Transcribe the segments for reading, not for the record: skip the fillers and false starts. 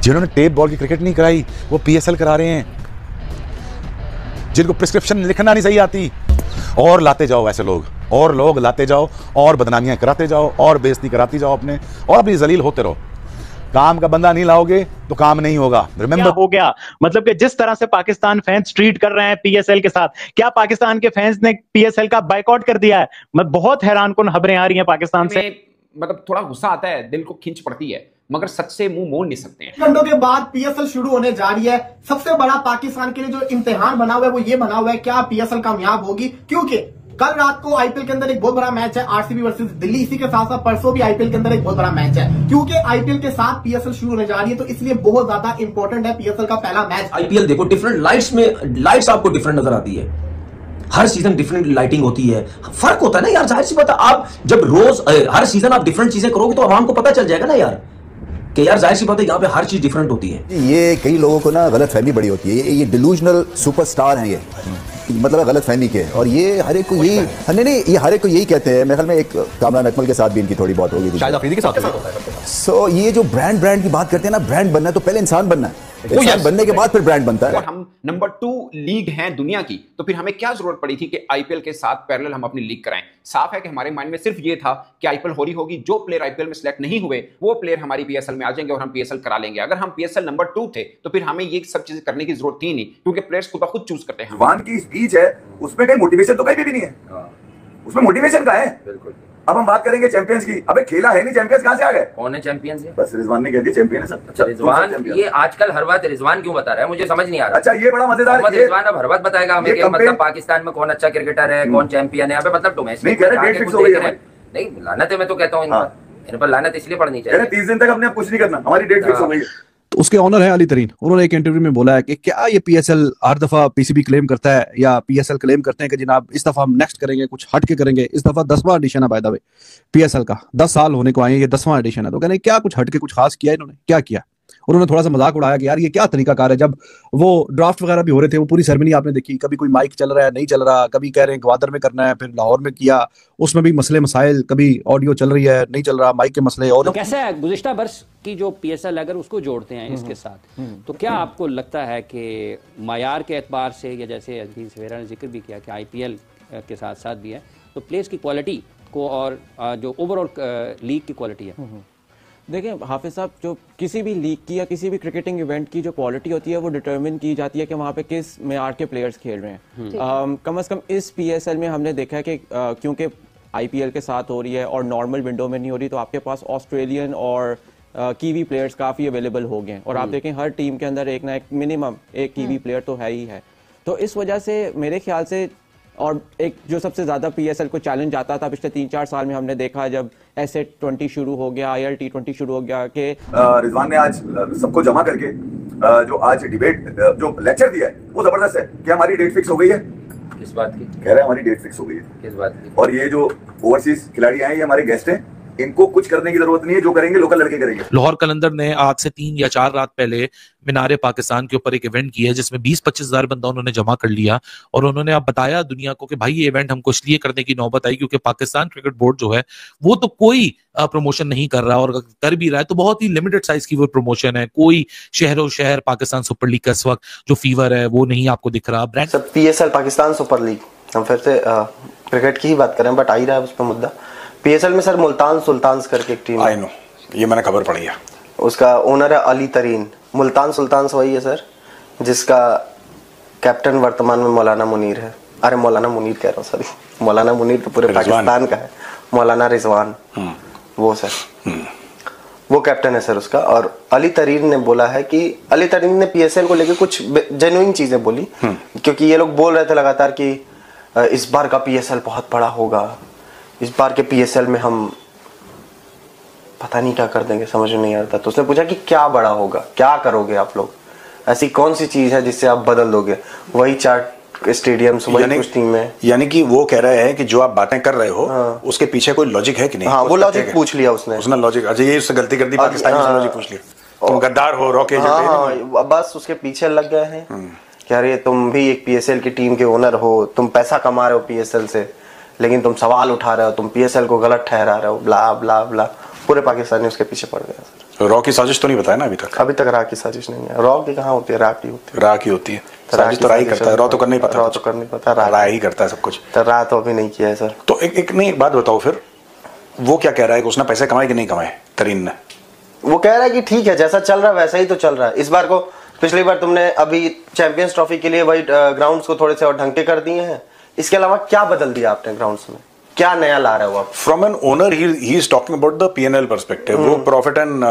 जिन्होंने tape ball की cricket नहीं कराई वो पीएसएल करा रहे हैं, जिनको प्रिस्क्रिप्शन लिखना नहीं सही आती। और लाते जाओ ऐसे लोग, और लोग लाते जाओ, और बदनामियां कराते जाओ, और बेइज्जती कराती जाओ अपने, और भी जलील होते रहो। काम का बंदा नहीं लाओगे तो काम नहीं होगा। रिमेंबर हो गया, मतलब कि जिस तरह से पाकिस्तान फैंस ट्रीट कर रहे हैं पीएसएल के साथ, क्या पाकिस्तान के फैंस ने पीएसएल का बायकॉट कर दिया है? मैं बहुत हैरानकुन खबरें आ रही हैं पाकिस्तान से। मतलब थोड़ा गुस्सा आता है, दिल को खींच पड़ती है, मगर सच से मुंह मोड़ नहीं सकते हैं। घंटों के बाद पीएसएल शुरू होने जा रही है। सबसे बड़ा पाकिस्तान के लिए जो इम्तिहान बना हुआ है वो ये बना हुआ है, क्या पीएसएल कामयाब होगी? क्योंकि कल रात को आईपीएल के अंदर एक बहुत बड़ा मैच है, आरसीबी वर्सेस दिल्ली। इसी के साथ साथ परसों भी आईपीएल के अंदर एक बहुत बड़ा मैच है। क्योंकि आईपीएल के साथ पीएसएल शुरू होने जा रही है, तो इसलिए बहुत ज्यादा इंपॉर्टेंट है पीएसएल का पहला मैच। आईपीएल देखो, डिफरेंट लाइट्स में लाइट्स आपको डिफरेंट नजर आती है, हर सीजन डिफरेंट लाइटिंग होती है, फर्क होता है ना यार, जाहिर सी बात है। आप जब रोज हर सीजन आप डिफरेंट चीजें करोगे तो आवाम को पता चल जाएगा ना यार कि यार जाहिर सी बात है यहाँ पे हर चीज डिफरेंट होती है। ये कई लोगों को ना गलत फहमी बड़ी होती है, ये डिलूजनल सुपरस्टार हैं ये, मतलब गलत फहमी के, और ये हर एक को यही नहीं, ये हर एक को यही कहते हैं। मेरे ख्याल में एक कामरान अकमल के साथ भी इनकी थोड़ी बहुत होगी, शायद अफरीदी के साथ। सो ये जो ब्रांड की बात करते हैं ना, ब्रांड बनना है तो पहले इंसान बनना है, इंसान बनने के बाद फिर ब्रांड बनता है। हम नंबर 2 लीग हैं दुनिया की, तो फिर हमें क्या जरूरत पड़ी थी कि आईपीएल के साथ पैरेलल हम अपनी लीग कराएं? साफ है कि हमारे माइंड में सिर्फ ये था कि आईपीएल हो रही होगी, जो प्लेयर आईपीएल में सिलेक्ट नहीं हुए वो प्लेयर हमारी पीएसएल में आ जाएंगे और हम पीएसएल करा लेंगे। अगर हम पीएसएल नंबर 2 थे तो फिर हमें ये सब चीजें करने की जरूरत थी नहीं, क्योंकि प्लेयर्स खुद चूज करते हैं। वान की स्पीच है, उसमें कहीं मोटिवेशन तो कहीं भी नहीं है, उसमें मोटिवेशन का है। बिल्कुल। अब हम बात करेंगे चैंपियंस की, अबे खेला है नहीं, चैंपियंस कहां से आ गए? कौन है चैंपियंस? बस रिजवान ने कह दिया चैंपियन है सब। अच्छा रिजवान, ये आजकल हर बात रिजवान क्यों बता रहा है, मुझे समझ नहीं आ रहा। अच्छा ये बड़ा मजेदार है, रिजवान अब हर बात बताएगा हमें कि मतलब पाकिस्तान में कौन अच्छा क्रिकेटर है, कौन चैंपियन है। अबे मतलब डोमेस्टिक नहीं, लानत है, मैं तो कहता हूँ इन पर लानत इसलिए पड़नी चाहिए। 30 दिन तक अपने आप कुछ नहीं करना, हमारी डेट फिक्स हो गई है। तो उसके ऑनर है अली तरीन, उन्होंने एक इंटरव्यू में बोला है कि क्या ये पीएसएल हर दफा पीसीबी क्लेम करता है या पीएसएल क्लेम करते हैं कि जनाब इस दफा हम नेक्स्ट करेंगे, कुछ हट के करेंगे। इस दफा 10वां एडिशन है बाय द वे पीएसएल का, 10 साल होने को आए, ये 10वां एडिशन है। तो कहने क्या कुछ हट के कुछ खास किया इन्होंने, क्या किया? उन्होंने थोड़ा सा मजाक उड़ाया कि यार ये क्या तरीकाकार है। जब वो ड्राफ्ट वगैरह भी हो रहे थे, वो पूरी सेरेमनी आपने देखी, कभी कोई माइक चल रहा है नहीं चल रहा, कभी कह रहे हैं ग्वादर में करना है, फिर लाहौर में किया, उसमें भी मसले मसाइल, कभी ऑडियो चल रही है नहीं चल रहा, माइक के मसले। और तो कैसा है गुज़िश्ता बरस की जो पीएसएल अगर उसको जोड़ते हैं इसके साथ, तो क्या आपको लगता है कि मायार के एतबार से, या जैसे अजीज सवेरा ने जिक्र भी किया कि आईपीएल के साथ साथ भी है, तो प्लेयर्स की क्वालिटी को और जो ओवरऑल लीग की क्वालिटी है? देखिए हाफिज साहब, जो किसी भी लीग की या किसी भी क्रिकेटिंग इवेंट की जो क्वालिटी होती है वो डिटरमिन की जाती है कि वहाँ पे किस मेयार के प्लेयर्स खेल रहे हैं। कम से कम इस पीएसएल में हमने देखा है कि क्योंकि आईपीएल के साथ हो रही है और नॉर्मल विंडो में नहीं हो रही, तो आपके पास ऑस्ट्रेलियन और कीवी प्लेयर्स काफ़ी अवेलेबल हो गए हैं। और आप देखें हर टीम के अंदर एक ना एक मिनिमम एक कीवी प्लेयर तो है ही है। तो इस वजह से मेरे ख्याल से, और एक जो सबसे ज़्यादा पीएसएल को चैलेंज आता था पिछले 3-4 साल में, हमने देखा जब SA20 शुरू हो गया, IL T20 शुरू हो गया कि रिजवान ने आज सबको जमा करके जो आज डिबेट जो लेक्चर दिया है वो जबरदस्त है। क्या हमारी डेट फिक्स हो गई है? किस बात की कह रहे हैं? हमारी डेट फिक्स हो गई है। किस बात की? और ये जो ओवरसीज खिलाड़ी आए, ये हमारे गेस्ट हैं, इनको कुछ करने की जरूरत नहीं है, जो करेंगे लोकल लड़के करेंगे। लाहौर कलंदर ने आज से 3 या 4 रात पहले मीनारे पाकिस्तान के ऊपर एक इवेंट किया जिसमें 20-25 हजार बंदा उन्होंने जमा कर लिया, और उन्होंने अब बताया दुनिया को कि भाई ये इवेंट हमको इसलिए करने की नौबत आई क्योंकि पाकिस्तान क्रिकेट बोर्ड जो है वो तो कोई प्रमोशन नहीं कर रहा, और कर भी रहा है तो बहुत ही लिमिटेड साइज की वो प्रमोशन है। कोई शहरों शहर पाकिस्तान सुपर लीग का इस वक्त जो फीवर है वो नहीं आपको दिख रहा। ब्रांड सब पीएसएल पाकिस्तान सुपर लीग, हम फिर से क्रिकेट की ही बात करें बट आ ही रहा है उस पर मुद्दा। पीएसएल में सर मुल्तान सुल्तान्स करके एक टीम, आई नो, ये मैंने खबर पढ़ी है, उसका ओनर है अली तरीन। मुल्तान सुल्तान्स वही है सर जिसका कैप्टन वर्तमान में मौलाना मुनीर है। अरे मौलाना मुनीर कह रहा हूँ, सॉरी, मौलाना मुनीर तो पूरे पाकिस्तान का है, मौलाना रिजवान वो सर वो कैप्टन है सर उसका। और अली तरीन ने बोला है कि अली तरीन ने पीएसएल को लेकर कुछ जेन्युइन चीजें बोली, क्योंकि ये लोग बोल रहे थे लगातार कि इस बार का पीएसएल बहुत बड़ा होगा, इस बार के पीएसएल में हम पता नहीं क्या कर देंगे, समझ में नहीं आता। तो उसने पूछा कि क्या बड़ा होगा, क्या करोगे आप लोग, ऐसी कौन सी चीज है जिससे आप बदल दोगे? वही 4 स्टेडियम्स, वही कुछ टीम में। यानी कि वो कह रहे हैं कि जो आप बातें कर रहे हो उसके पीछे कोई लॉजिक है कि नहीं? हाँ, वो लॉजिक पूछ लिया उसने लॉजिक। अच्छा, ये उससे गलती कर दी पाकिस्तानी से, लॉजिक पूछ लिया, तुम गद्दार हो, रॉकेट। हाँ, बस उसके पीछे लग गए हैं कि अरे तुम भी एक पीएसएल की टीम के ओनर हो, तुम पैसा कमा रहे हो पीएसएल से, लेकिन तुम सवाल उठा रहे हो, तुम पीएसएल को गलत ठहरा रहे हो, ब्ला ब्ला ब्ला। पूरे पाकिस्तानी उसके पीछे पड़ गए। रॉ की साजिश तो नहीं बताया ना अभी तक? अभी तक रा की साजिश नहीं है। रॉ की कहाँ होती है, रा की होती है। रा की होती है साजिश तो रा ही करता है, रॉ तो कर नहीं पाता। रॉ तो कर नहीं पाता, रा ही करता है सब कुछ। तो रा तो अभी नहीं किया है सर। तो एक बात बताओ फिर, वो क्या कह रहा है कि उसने पैसे कमाए कि नहीं कमाए तरीन ने? वो कह रहा है कि ठीक है, जैसा चल रहा है वैसा ही तो चल रहा है। इस बार को, पिछली बार तुमने अभी चैंपियंस ट्रॉफी के लिए वही ग्राउंड्स को थोड़े से और ढंग के कर दिए हैं, इसके अलावा क्या बदल दिया आपने ग्राउंड्स में? क्या नया ला रहे हो आप? From an owner he is talking about the PNL perspective. वो प्रॉफिट एंड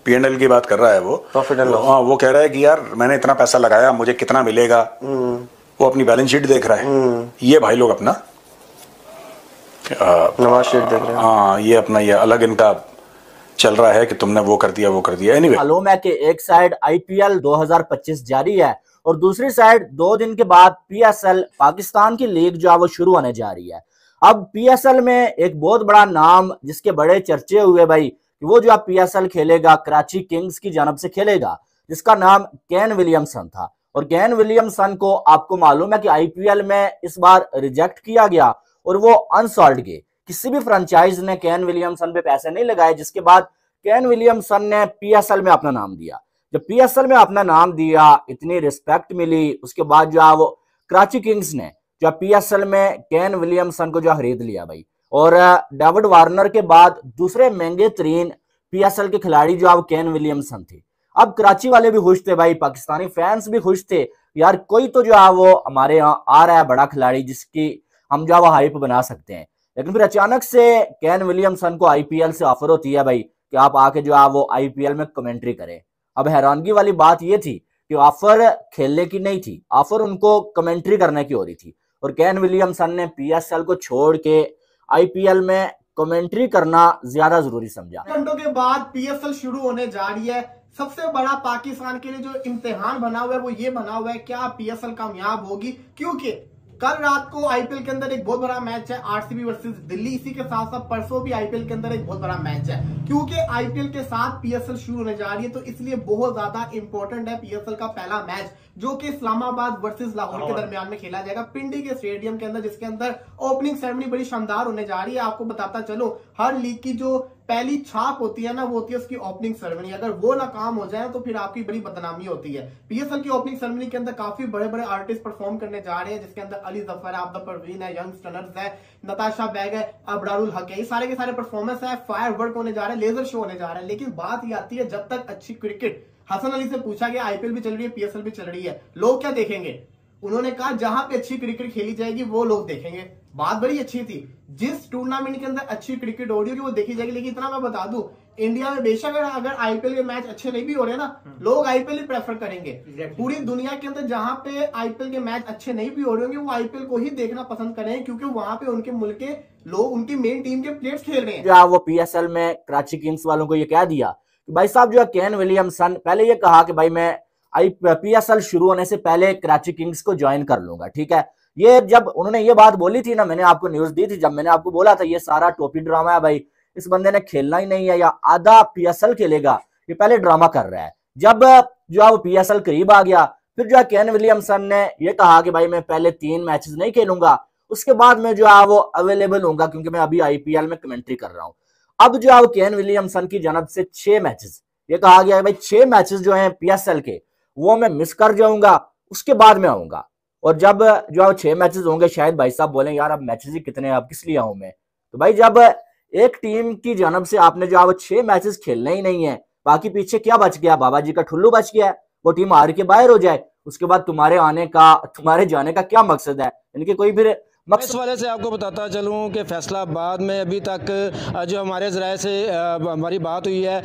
पीएनएल की बात कर रहा है। वो प्रॉफिट एंड लॉस, वो कह रहा है कि यार मैंने इतना पैसा लगाया, मुझे कितना मिलेगा। वो अपनी बैलेंस शीट देख रहा है। ये भाई लोग अपना नवाज शीट देख रहे हैं। हाँ, ये अपना ये अलग इनका चल रहा है कि तुमने वो कर दिया, वो कर दिया। एनीवे, मालूम है कि एक साइड आईपीएल 2025 जारी है और दूसरी साइड 2 दिन के बाद पीएसएल पाकिस्तान की लीग जो है वो शुरू होने जा रही है। अब पीएसएल में एक बहुत बड़ा नाम जिसके बड़े चर्चे हुए भाई, वो जो अब पीएसएल खेलेगा कराची किंग्स की जानब से खेलेगा, जिसका नाम केन विलियमसन था। और केन विलियमसन को आपको मालूम है कि आईपीएल में इस बार रिजेक्ट किया गया और वो अनसॉल्ड गए। किसी भी फ्रेंचाइज ने केन विलियमसन पे पैसे नहीं लगाए, जिसके बाद केन विलियमसन ने पीएसएल में अपना नाम दिया। जब पीएसएल में अपना नाम दिया, इतनी रिस्पेक्ट मिली, उसके बाद जो है वो कराची किंग्स ने जो पीएसएल में केन विलियमसन को जो खरीद लिया भाई। और डेविड वार्नर के बाद दूसरे महंगे तरीन पीएसएल के खिलाड़ी जो अब केन विलियमसन थे। अब कराची वाले भी खुश थे भाई, पाकिस्तानी फैंस भी खुश थे, यार कोई तो जो है वो हमारे यहाँ आ रहा है बड़ा खिलाड़ी जिसकी हम जो है वो हाइप बना सकते हैं। लेकिन फिर अचानक से केन विलियमसन को आईपीएल से ऑफर होती है भाई कि आप आके जो है वो आईपीएल में कमेंट्री करें। अब हैरानगी वाली बात ये थी कि ऑफर खेलने की नहीं थी, ऑफर उनको कमेंट्री करने की हो रही थी। और केन विलियमसन ने पीएसएल को छोड़ के आईपीएल में कमेंट्री करना ज्यादा जरूरी समझा। घंटों के बाद पीएसएल शुरू होने जा रही है। सबसे बड़ा पाकिस्तान के लिए जो इम्तिहान बना हुआ है वो ये बना हुआ है, क्या पीएसएल कामयाब होगी? क्योंकि कल रात को आईपीएल के अंदर एक बहुत बड़ा मैच है आरसीबी वर्सेस दिल्ली। इसी के साथ साथ परसों भी आईपीएल के अंदर एक बहुत बड़ा मैच है। क्योंकि आईपीएल के साथ पीएसएल शुरू होने जा रही है, तो इसलिए बहुत ज्यादा इंपॉर्टेंट है पीएसएल का पहला मैच, जो कि इस्लामाबाद वर्सेस लाहौर के दरमियान में खेला जाएगा पिंडी के स्टेडियम के अंदर, जिसके अंदर ओपनिंग सेरेमनी बड़ी शानदार होने जा रही है। आपको बताता चलो, हर लीग की जो पहली छाप होती है ना, वो होती है उसकी ओपनिंग सेरेमनी। अगर वो नाकाम हो जाए तो फिर आपकी बड़ी बदनामी होती है। पीएसएल की ओपनिंग सेरेमनी के अंदर काफी बड़े बड़े आर्टिस्ट परफॉर्म करने जा रहे हैं, जिसके अंदर अली जफर है, आबदा परवीन है, यंग स्टनर्स है, नताशा बैग है, अबरारुल हक है। ये सारे के सारे परफॉर्मेंस है, फायर वर्क होने जा रहे हैं, लेजर शो होने जा रहे हैं। लेकिन बात ये आती है, जब तक अच्छी क्रिकेट, हसन अली से पूछा गया आईपीएल भी चल रही है, पीएसएल भी चल रही है, लोग क्या देखेंगे? उन्होंने कहा जहां पे अच्छी क्रिकेट खेली जाएगी वो लोग देखेंगे। बात बड़ी अच्छी थी, जिस टूर्नामेंट के अंदर अच्छी क्रिकेट हो रही होगी वो देखी जाएगी। लेकिन इतना मैं बता दूं, इंडिया में बेशक अगर आईपीएल के मैच अच्छे नहीं भी हो रहे ना, लोग आईपीएल ही प्रेफर करेंगे। पूरी दुनिया के अंदर जहां पे आईपीएल के मैच अच्छे नहीं भी हो रहे होंगे, वो आईपीएल को ही देखना पसंद करेंगे, क्योंकि वहां पे उनके मुल्क के लोग, उनकी मेन टीम के प्लेयर्स खेल रहे हैं। वो पीएसएल में कराची किंग्स वालों को ये कह दिया कि भाई साहब जो है केन विलियमसन, पहले ये कहा कि भाई मैं पीएसएल शुरू होने से पहले कराची किंग्स को ज्वाइन कर लूंगा, ठीक है। ये जब उन्होंने ये बात बोली थी ना, मैंने आपको न्यूज दी थी, जब मैंने आपको बोला था ये सारा टोपी ड्रामा है भाई, इस बंदे ने खेलना ही नहीं है या आधा पीएसएल खेलेगा, ये पहले ड्रामा कर रहा है। जब जो है वो पीएसएल करीब आ गया, फिर जो है केन विलियमसन ने ये कहा कि भाई मैं पहले 3 मैचेस नहीं खेलूंगा, उसके बाद मैं जो है वो अवेलेबल होऊंगा, क्योंकि मैं अभी आईपीएल में कमेंट्री कर रहा हूँ। अब जो है वो केन विलियमसन की जानब से 6 मैचेस, ये कहा गया है भाई 6 मैचेस जो हैं पीएसएल के वो मैं मिस कर जाऊंगा, उसके बाद में आऊंगा। और जब जो है 6 मैचेस होंगे, शायद भाई साहब बोले यार अब मैचेस ही कितने हैं, अब किस लिए आऊं मैं? तो भाई जब एक टीम की जानब से आपने जो है वो 6 मैचेस खेलने ही नहीं है, बाकी पीछे क्या बच गया? बाबा जी का ठुल्लू बच गया है, वो टीम हार के बाहर हो जाए, उसके बाद तुम्हारे आने का, तुम्हारे जाने का क्या मकसद है? इनके कोई फिर इस वाले से आपको बताता चलूं कि फैसलाबाद में अभी तक जो हमारे ज़राए से हमारी बात हुई है,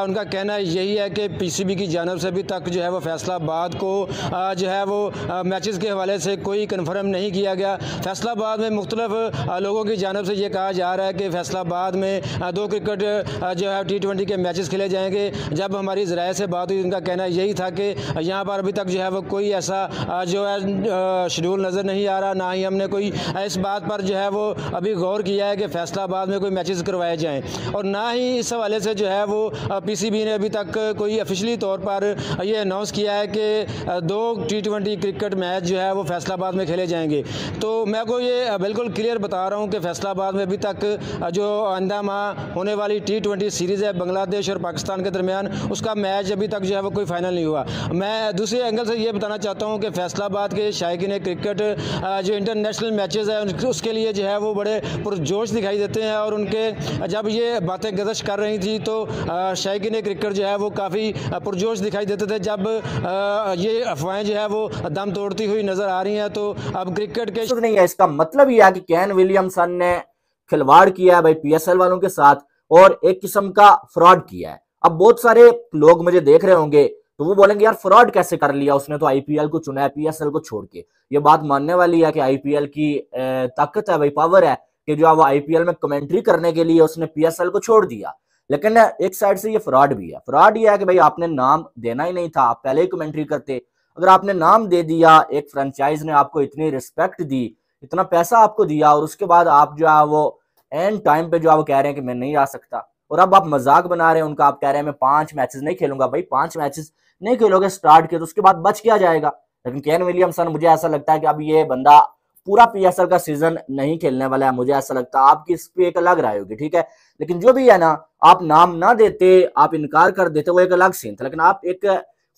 उनका कहना यही है कि पीसीबी की जानब से अभी तक जो है वो फैसलाबाद को जो है वो मैचेस के हवाले से कोई कन्फर्म नहीं किया गया। फैसलाबाद में मुख्तलिफ लोगों की जानब से ये कहा जा रहा है कि फैसलाबाद में 2 क्रिकेट जो है T20 के मैचेस खेले जाएंगे। जब हमारी ज़राए से बात हुई, उनका कहना यही था कि यहाँ पर अभी तक जो है वो कोई ऐसा जो है शेड्यूल नज़र नहीं आ रहा, ना ही हमने कोई इस बात पर जो है वो अभी गौर किया है कि फैसलाबाद में कोई मैचेस करवाए जाएं, और ना ही इस हवाले से जो है वो पीसीबी ने अभी तक कोई ऑफिशियली तौर पर ये अनाउंस किया है कि 2 T20 क्रिकेट मैच जो है वो फैसलाबाद में खेले जाएंगे। तो मैं को ये बिल्कुल क्लियर बता रहा हूँ कि फैसलाबाद में अभी तक जो आइंदा माह होने वाली T20 सीरीज़ है बांग्लादेश और पाकिस्तान के दरमियान, उसका मैच अभी तक जो है वो कोई फाइनल नहीं हुआ। मैं दूसरे एंगल से ये बताना चाहता हूँ कि फैसलाबाद के शायकीन क्रिकेट जो इंटरनेशनल मैचेस है उसके लिए जो है वो बड़े पुरजोश दिखाई देते हैं, और उनके जब ये बातें गजश कर रही थी तो शायकीन क्रिकेट जो है वो काफ़ी पुरजोश दिखाई देते थे। जब ये अफवाहें जो है वो दम तोड़ती हुई नजर आ रही हैं, तो अब क्रिकेट के नहीं है। इसका मतलब यह है कि केन विलियमसन ने खिलवाड़ किया है भाई पीएसएल वालों के साथ, और एक किस्म का फ्रॉड किया है। अब बहुत सारे लोग मुझे देख रहे होंगे तो वो बोलेंगे यार फ्रॉड कैसे कर लिया उसने, तो आईपीएल को चुना है पीएसएल को छोड़ के। ये बात मानने वाली है कि आईपीएल की ताकत है भाई, पावर है कि जो वो आईपीएल में कमेंट्री करने के लिए उसने पीएसएल को छोड़ दिया। लेकिन एक साइड से ये फ्रॉड भी है। फ्रॉड ये है कि भाई आपने नाम देना ही नहीं था, आप पहले ही कमेंट्री करते। अगर आपने नाम दे दिया, एक फ्रेंचाइज ने आपको इतनी रिस्पेक्ट दी, इतना पैसा आपको दिया, और उसके बाद आप जो है वो एंड टाइम पे जो है वो कह रहे हैं कि मैं नहीं आ सकता, और अब आप मजाक बना रहे हैं उनका। आप कह रहे हैं मैं 5 मैचेस नहीं खेलूंगा। भाई 5 मैचेस नहीं खेलोगे स्टार्ट के, तो उसके बाद बच क्या जाएगा। लेकिन केन विलियमसन, मुझे ऐसा लगता है कि अब ये बंदा पूरा पीएसएल का सीजन नहीं खेलने वाला है। मुझे ऐसा लगता है, आपकी इस पे एक अलग राय होगी, ठीक है। लेकिन जो भी है ना, आप नाम ना देते, आप इनकार कर देते, वो एक अलग सीन था। लेकिन आप एक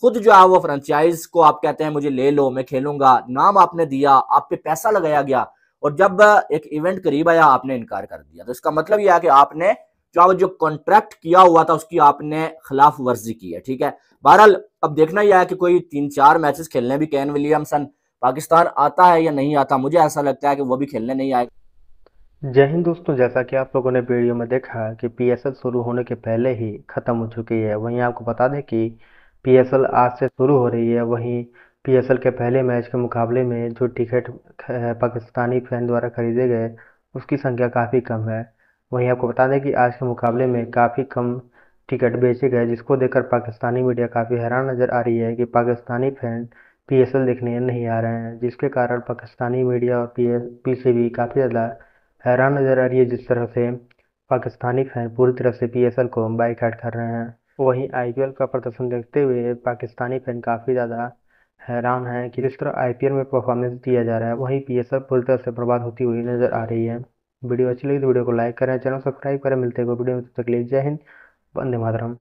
खुद जो है वो फ्रेंचाइज को आप कहते हैं मुझे ले लो, मैं खेलूंगा, नाम आपने दिया, आप पे पैसा लगाया गया, और जब एक इवेंट करीब आया आपने इनकार कर दिया। तो इसका मतलब यह है कि आपने जो कॉन्ट्रैक्ट किया हुआ था उसकी आपने खिलाफ वर्जी की है, ठीक है। बहरहाल अब देखना यह है कि कोई 3-4 मैचेस खेलने भी केन विलियमसन पाकिस्तान आता है या नहीं आता। मुझे ऐसा लगता है कि वो भी खेलने नहीं आएगा। जय हिंद दोस्तों, जैसा कि आप लोगों ने वीडियो में देखा कि पीएसएल शुरू होने के पहले ही ख़त्म हो चुकी है। वहीं आपको बता दें कि पीएसएल आज से शुरू हो रही है। वहीं पीएसएल के पहले मैच के मुकाबले में जो टिकट पाकिस्तानी फैन द्वारा खरीदे गए उसकी संख्या काफ़ी कम है। वहीं आपको बता दें कि आज के मुकाबले में काफ़ी कम टिकट बेचे गए, जिसको देखकर पाकिस्तानी मीडिया काफ़ी हैरान नज़र आ रही है कि पाकिस्तानी फैन पीएसएल देखने नहीं आ रहे हैं, जिसके कारण पाकिस्तानी मीडिया और पीसीबी काफ़ी ज़्यादा हैरान नज़र आ रही है जिस तरह से पाकिस्तानी फैन पूरी तरह से पीएसएल को बाइकआउट कर रहे हैं। वहीं आईपीएल का प्रदर्शन देखते हुए पाकिस्तानी फैन काफ़ी ज़्यादा हैरान हैं कि जिस तरह आईपीएल में परफॉर्मेंस दिया जा रहा है, वहीं पीएसएल पूरी तरह से बर्बाद होती हुई नज़र आ रही है। वीडियो अच्छी लगी तो वीडियो को लाइक करें, चैनल सब्सक्राइब करें। मिलते हैं वीडियो में, तब तक के लिए जय हिंद, वंदे मातरम।